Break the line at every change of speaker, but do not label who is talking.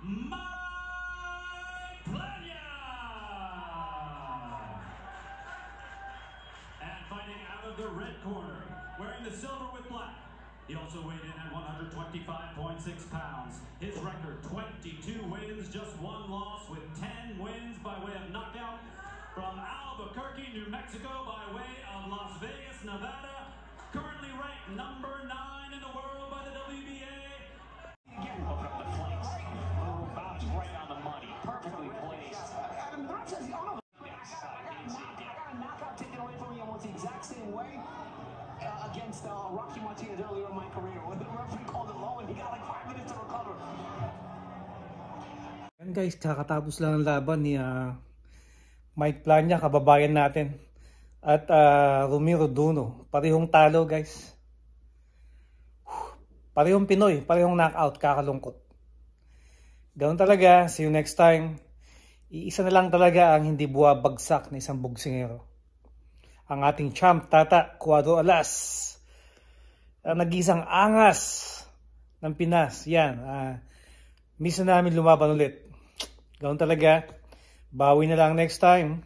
Mike Plania. And fighting out of the red corner, wearing the silver with black. He also weighed in at 125.6 pounds. His record, 22 wins, just 1 loss, with 10 wins by way of knockout. From Albuquerque, New Mexico, by way of Las Vegas, Nevada. Currently ranked number 9 in the world by the WBA. Again, open up the flanks. Bounce right on the money. Perfectly placed.
Adam, not just, oh no. I got a knockout taken away from me almost the exact same way. Against Rocky Martinez earlier in my career. When the referee called it low and he got like 5 minutes to recover.
Yan guys, kakatapos lang ang laban ni Mike Plania, kababayan natin. At Romero Duno. Parehong talo guys. Parehong Pinoy, parehong knockout, kakalungkot. Ganoon talaga, see you next time. Iisa na lang talaga ang hindi buwabagsak na isang boksingero. Ang ating champ, Tata Cuadro Alas. Ang nag-isang angas ng Pinas. Yan. Miss na namin lumaban ulit. Ganoon talaga. Bawi na lang next time.